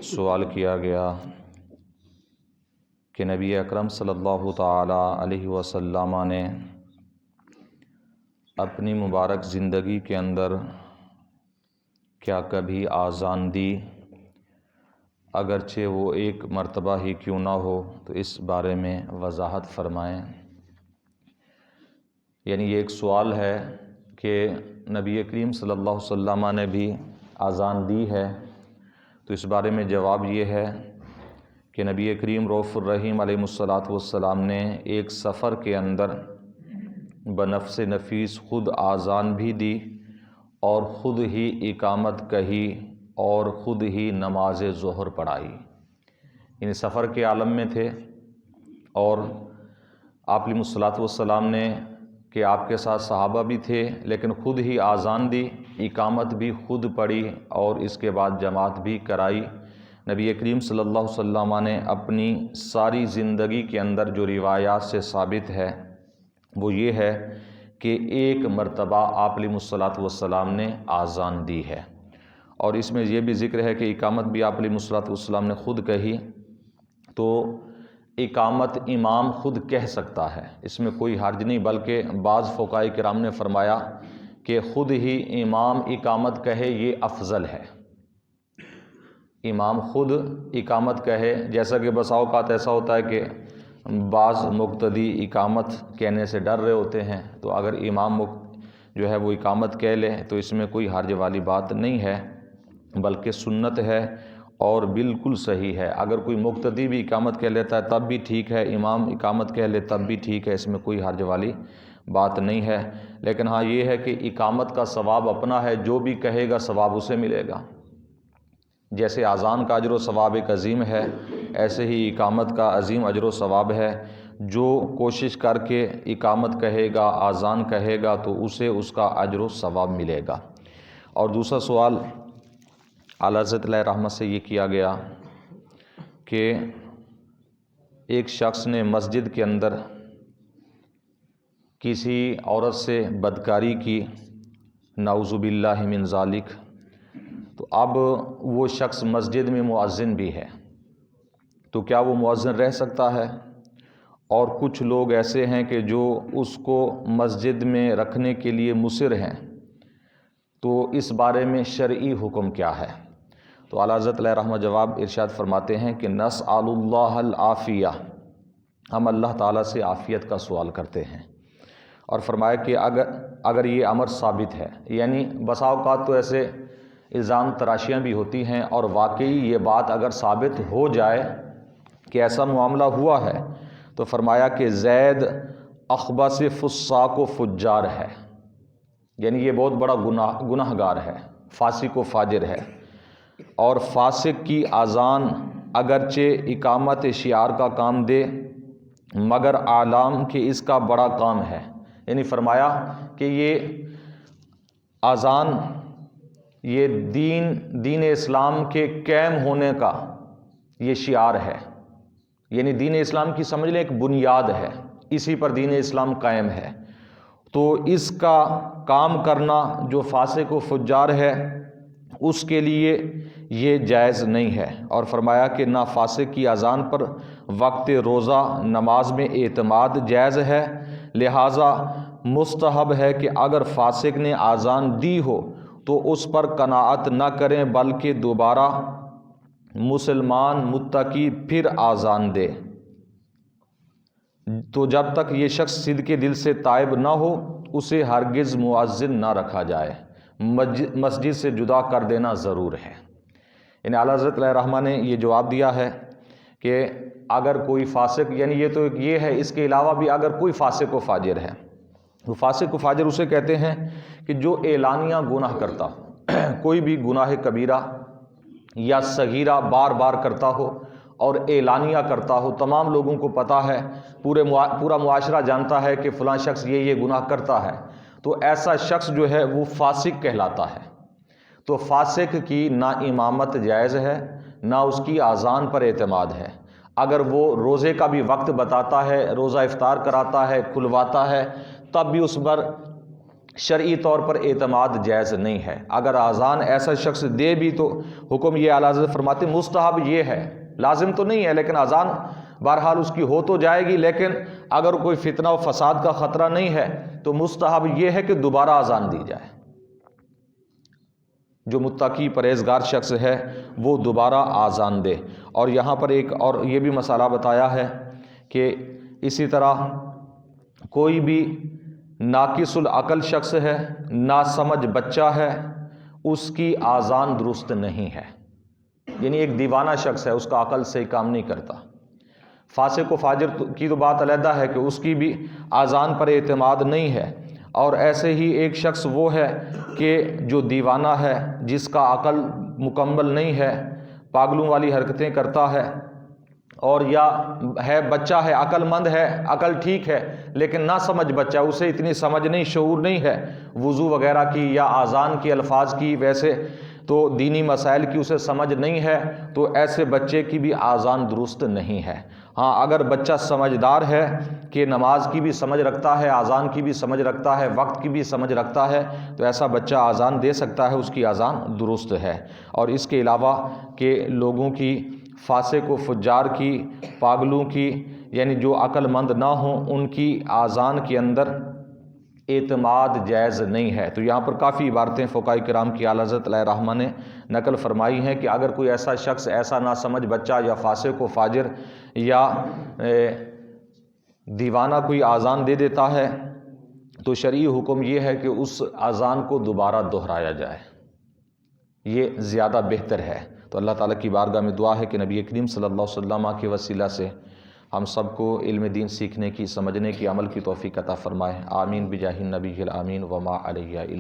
سوال کیا گیا کہ نبی اکرم صلی اللہ تعالی علیہ وسلم نے اپنی مبارک زندگی کے اندر کیا کبھی آذان دی، اگرچہ وہ ایک مرتبہ ہی کیوں نہ ہو، تو اس بارے میں وضاحت فرمائیں۔ یعنی یہ ایک سوال ہے کہ نبی کریم صلی اللہ علیہ وسلم نے بھی آذان دی ہے، تو اس بارے میں جواب یہ ہے کہ نبی کریم رؤوف الرحیم علیہ الصلوۃ والسلام نے ایک سفر کے اندر بنفس نفیس خود آذان بھی دی اور خود ہی اقامت کہی اور خود ہی نماز ظہر پڑھائی۔ یعنی سفر کے عالم میں تھے اور آپ علیہ الصلوۃ والسلام نے کہ آپ کے ساتھ صحابہ بھی تھے، لیکن خود ہی آذان دی، اقامت بھی خود پڑھی اور اس کے بعد جماعت بھی کرائی۔ نبی کریم صلی اللہ علیہ وسلم نے اپنی ساری زندگی کے اندر جو روایات سے ثابت ہے وہ یہ ہے کہ ایک مرتبہ آپ علیہ الصلوۃ والسلام نے آذان دی ہے، اور اس میں یہ بھی ذکر ہے کہ اقامت بھی آپ علیہ الصلوۃ والسلام نے خود کہی۔ تو اقامت امام خود کہہ سکتا ہے، اس میں کوئی حرج نہیں، بلکہ بعض فقہاء کرام نے فرمایا کہ خود ہی امام اقامت کہے یہ افضل ہے۔ امام خود اقامت کہے، جیسا کہ بسا اوقات ایسا ہوتا ہے کہ بعض مقتدی اقامت کہنے سے ڈر رہے ہوتے ہیں، تو اگر امام جو ہے وہ اقامت کہہ لے تو اس میں کوئی حرج والی بات نہیں ہے، بلکہ سنت ہے اور بالکل صحیح ہے۔ اگر کوئی مقتدی بھی اقامت کہہ لیتا ہے تب بھی ٹھیک ہے، امام اقامت کہہ لے تب بھی ٹھیک ہے، اس میں کوئی حرج والی بات نہیں ہے۔ لیکن ہاں یہ ہے کہ اقامت کا ثواب اپنا ہے، جو بھی کہے گا ثواب اسے ملے گا۔ جیسے اذان کا اجر و ثواب ایک عظیم ہے، ایسے ہی اقامت کا عظیم اجر و ثواب ہے۔ جو کوشش کر کے اقامت کہے گا، اذان کہے گا، تو اسے اس کا اجر و ثواب ملے گا۔ اور دوسرا سوال اعلیٰ حضرت علیہ رحمت سے یہ کیا گیا کہ ایک شخص نے مسجد کے اندر کسی عورت سے بدکاری کی، نعوذ باللہ من ذالک، تو اب وہ شخص مسجد میں مؤذن بھی ہے، تو کیا وہ مؤذن رہ سکتا ہے؟ اور کچھ لوگ ایسے ہیں کہ جو اس کو مسجد میں رکھنے کے لیے مصر ہیں، تو اس بارے میں شرعی حکم کیا ہے؟ تو اعلیٰ حضرت علیہ رحمہ جواب ارشاد فرماتے ہیں کہ نسأل اللہ العافیہ، ہم اللہ تعالیٰ سے عافیت کا سوال کرتے ہیں۔ اور فرمایا کہ اگر یہ امر ثابت ہے، یعنی بسا اوقات تو ایسے الزام تراشیاں بھی ہوتی ہیں، اور واقعی یہ بات اگر ثابت ہو جائے کہ ایسا معاملہ ہوا ہے، تو فرمایا کہ زید اخبث فساق و فجار ہے، یعنی یہ بہت بڑا گناہ گار ہے، فاسق و فاجر ہے۔ اور فاسق کی اذان اگرچہ اقامت شعار کا کام دے، مگر اعلام کہ اس کا بڑا کام ہے۔ یعنی فرمایا کہ یہ اذان یہ دین اسلام کے قائم ہونے کا یہ شعار ہے، یعنی دین اسلام کی سمجھ لیں ایک بنیاد ہے، اسی پر دین اسلام قائم ہے۔ تو اس کا کام کرنا جو فاسق و فجار ہے اس کے لیے یہ جائز نہیں ہے۔ اور فرمایا کہ نہ فاسق کی اذان پر وقت روزہ نماز میں اعتماد جائز ہے، لہٰذا مستحب ہے کہ اگر فاسق نے اذان دی ہو تو اس پر قناعت نہ کریں، بلکہ دوبارہ مسلمان متقی پھر اذان دے۔ تو جب تک یہ شخص صدق دل سے تائب نہ ہو اسے ہرگز مؤذن نہ رکھا جائے، مسجد سے جدا کر دینا ضرور ہے۔ یعنی اعلیٰ حضرت علیہ رحمہ نے یہ جواب دیا ہے کہ اگر کوئی فاسق، یعنی یہ تو یہ ہے، اس کے علاوہ بھی اگر کوئی فاسق و فاجر ہے، تو فاسق و فاجر اسے کہتے ہیں کہ جو اعلانیہ گناہ کرتا ہو، کوئی بھی گناہ کبیرہ یا صغیرہ بار بار کرتا ہو اور اعلانیہ کرتا ہو، تمام لوگوں کو پتہ ہے، پورا معاشرہ جانتا ہے کہ فلاں شخص یہ گناہ کرتا ہے، تو ایسا شخص جو ہے وہ فاسق کہلاتا ہے۔ تو فاسق کی نہ امامت جائز ہے، نہ اس کی اذان پر اعتماد ہے۔ اگر وہ روزے کا بھی وقت بتاتا ہے، روزہ افطار کراتا ہے، کھلواتا ہے، تب بھی اس پر شرعی طور پر اعتماد جائز نہیں ہے۔ اگر اذان ایسا شخص دے بھی تو حکم یہ اعلیٰ حضرت فرماتے مستحب یہ ہے، لازم تو نہیں ہے، لیکن اذان بہرحال اس کی ہو تو جائے گی، لیکن اگر کوئی فتنہ و فساد کا خطرہ نہیں ہے تو مستحب یہ ہے کہ دوبارہ اذان دی جائے۔ جو متقی پرہیزگار شخص ہے وہ دوبارہ اذان دے۔ اور یہاں پر ایک اور یہ بھی مسئلہ بتایا ہے کہ اسی طرح کوئی بھی ناقص العقل شخص ہے، ناسمجھ بچہ ہے، اس کی اذان درست نہیں ہے۔ یعنی ایک دیوانہ شخص ہے، اس کا عقل سے کام نہیں کرتا۔ فاسق و فاجر کی تو بات علیحدہ ہے کہ اس کی بھی اذان پر اعتماد نہیں ہے، اور ایسے ہی ایک شخص وہ ہے کہ جو دیوانہ ہے، جس کا عقل مکمل نہیں ہے، پاگلوں والی حرکتیں کرتا ہے، اور یا ہے بچہ ہے، عقل مند ہے، عقل ٹھیک ہے، لیکن نہ سمجھ بچہ، اسے اتنی سمجھ نہیں، شعور نہیں ہے وضو وغیرہ کی یا اذان کی الفاظ کی، ویسے تو دینی مسائل کی اسے سمجھ نہیں ہے، تو ایسے بچے کی بھی اذان درست نہیں ہے۔ ہاں اگر بچہ سمجھدار ہے کہ نماز کی بھی سمجھ رکھتا ہے، اذان کی بھی سمجھ رکھتا ہے، وقت کی بھی سمجھ رکھتا ہے، تو ایسا بچہ اذان دے سکتا ہے، اس کی اذان درست ہے۔ اور اس کے علاوہ کہ لوگوں کی، فاسق و فجار کی، پاگلوں کی، یعنی جو عقل مند نہ ہوں، ان کی اذان کے اندر اعتماد جائز نہیں ہے۔ تو یہاں پر کافی عبارتیں فقہاء کرام کی اعلیٰ حضرت علیہ رحمہ نے نقل فرمائی ہیں کہ اگر کوئی ایسا شخص، ایسا ناسمجھ بچہ یا فاسق و فاجر یا دیوانہ کوئی اذان دے دیتا ہے تو شرعی حکم یہ ہے کہ اس اذان کو دوبارہ دہرایا جائے، یہ زیادہ بہتر ہے۔ تو اللہ تعالیٰ کی بارگاہ میں دعا ہے کہ نبی کریم صلی اللہ علیہ وسلم کے وسیلہ سے ہم سب کو علم دین سیکھنے کی، سمجھنے کی، عمل کی توفیق عطا فرمائے۔ آمین بجاہ النبی الامین وما علیہ الا